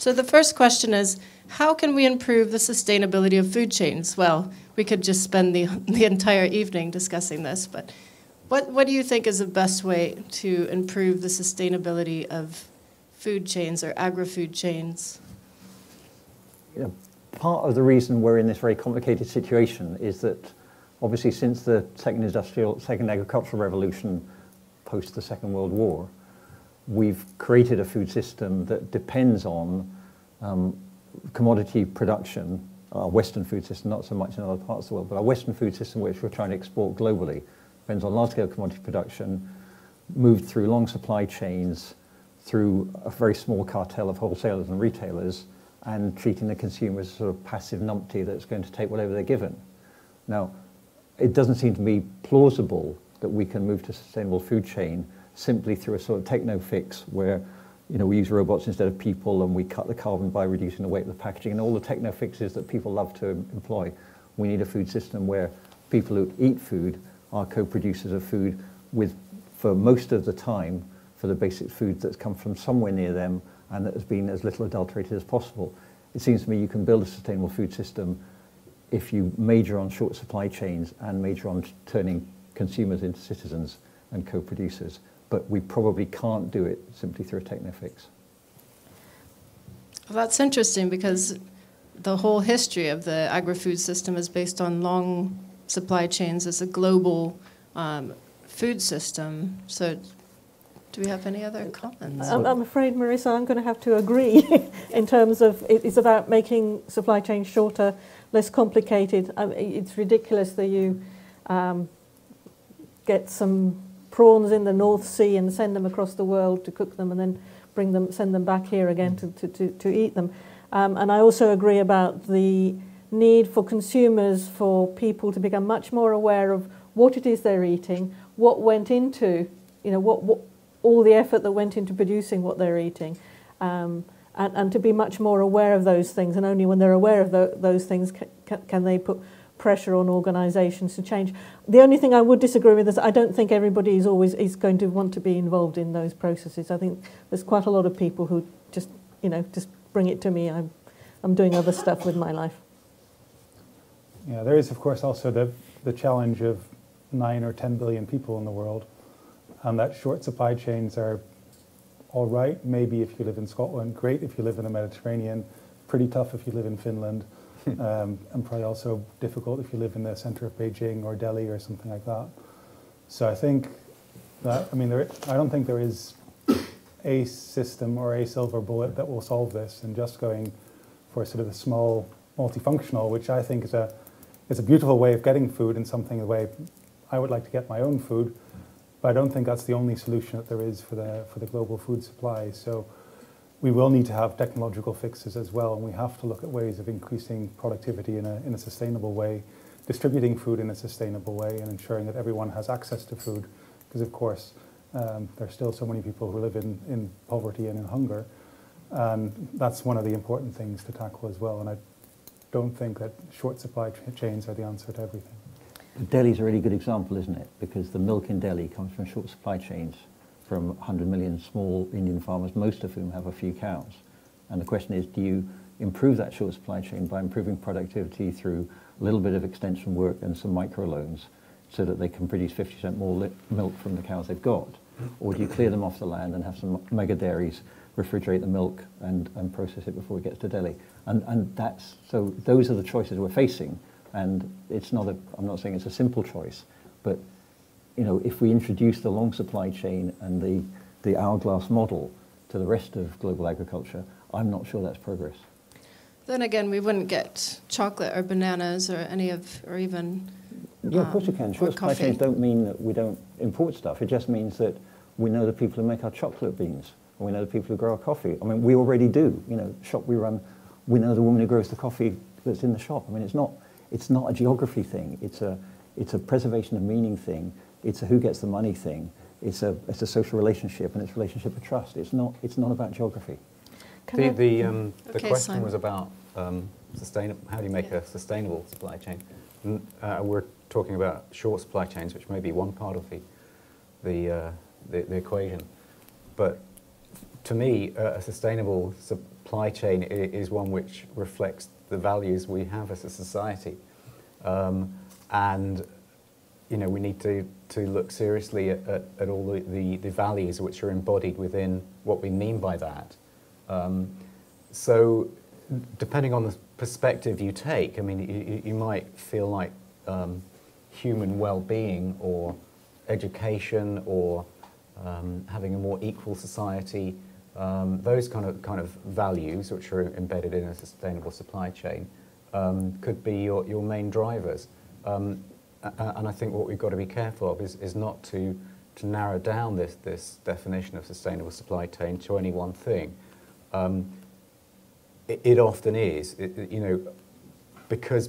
So the first question is, how can we improve the sustainability of food chains? Well, we could just spend the entire evening discussing this, but what do you think is the best way to improve the sustainability of food chains or agri-food chains? You know, part of the reason we're in this very complicated situation is that obviously since the second agricultural revolution post the Second World War, we've created a food system that depends on commodity production, our Western food system, not so much in other parts of the world, but our Western food system, which we're trying to export globally, depends on large-scale commodity production, moved through long supply chains, through a very small cartel of wholesalers and retailers, and treating the consumer as a sort of passive numpty that's going to take whatever they're given. Now, it doesn't seem to me plausible that we can move to a sustainable food chain simply through a sort of techno fix where, you know, we use robots instead of people and we cut the carbon by reducing the weight of the packaging and all the techno fixes that people love to employ. We need a food system where people who eat food are co-producers of food with, for most of the time, for the basic food that's come from somewhere near them and that has been as little adulterated as possible. It seems to me you can build a sustainable food system if you major on short supply chains and major on turning consumers into citizens and co-producers. But we probably can't do it simply through a techno-fix. Well, that's interesting because the whole history of the agri-food system is based on long supply chains as a global food system. So do we have any other comments? I'm afraid, Marisa, I'm going to have to agree in terms of it's about making supply chains shorter, less complicated. It's ridiculous that you get some prawns in the North Sea and send them across the world to cook them and then send them back here again to eat them. And I also agree about the need for consumers, for people to become much more aware of what it is they're eating, what went into, you know, what all the effort that went into producing what they're eating, and to be much more aware of those things. And only when they're aware of those things can they put pressure on organisations to change. The only thing I would disagree with is I don't think everybody is going to want to be involved in those processes. I think there's quite a lot of people who just bring it to me. I'm doing other stuff with my life. Yeah, there is of course also the challenge of 9 or 10 billion people in the world, and that short supply chains are all right. Maybe if you live in Scotland, great if you live in the Mediterranean, pretty tough if you live in Finland. And probably also difficult if you live in the centre of Beijing or Delhi or something like that. So I think that, I don't think there is a system or a silver bullet that will solve this, and just going for sort of the small multifunctional, which I think is a beautiful way of getting food and something the way I would like to get my own food, but I don't think that's the only solution that there is for the global food supply. So we will need to have technological fixes as well, and we have to look at ways of increasing productivity in a sustainable way, distributing food in a sustainable way, and ensuring that everyone has access to food, because of course there are still so many people who live in poverty and in hunger, and that's one of the important things to tackle as well. And I don't think that short supply chains are the answer to everything. Delhi's a really good example, isn't it? Because the milk in Delhi comes from short supply chains, from 100 million small Indian farmers, most of whom have a few cows. And the question is, do you improve that short supply chain by improving productivity through a little bit of extension work and some microloans so that they can produce 50% more milk from the cows they've got? Or do you clear them off the land and have some mega dairies refrigerate the milk and process it before it gets to Delhi? And so those are the choices we're facing. And it's not I'm not saying it's a simple choice, but you know, if we introduce the long supply chain and the hourglass model to the rest of global agriculture, I'm not sure that's progress. Then again, we wouldn't get chocolate or bananas or or even yeah, of course you can. Short supply chains don't mean that we don't import stuff. It just means that we know the people who make our chocolate beans, and we know the people who grow our coffee. I mean, we already do. You know, shop we run, we know the woman who grows the coffee that's in the shop. I mean, it's not a geography thing. It's a preservation of meaning thing. It's a who gets the money thing. It's a social relationship, and it's a relationship of trust. It's not about geography. The question Simon. was about how do you make a sustainable supply chain? We're talking about short supply chains, which may be one part of the equation, but to me, a sustainable supply chain is one which reflects the values we have as a society. And we need to look seriously at all the values which are embodied within what we mean by that. So depending on the perspective you take, I mean, you might feel like human well-being or education or having a more equal society, those kind of values which are embedded in a sustainable supply chain could be your main drivers. And I think what we've got to be careful of is not to narrow down this definition of sustainable supply chain to any one thing. It often is, because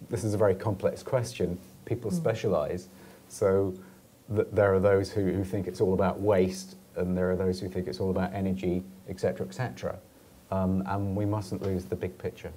this is a very complex question, people specialise. So there are those who think it's all about waste, and there are those who think it's all about energy, etc., etc. And we mustn't lose the big picture.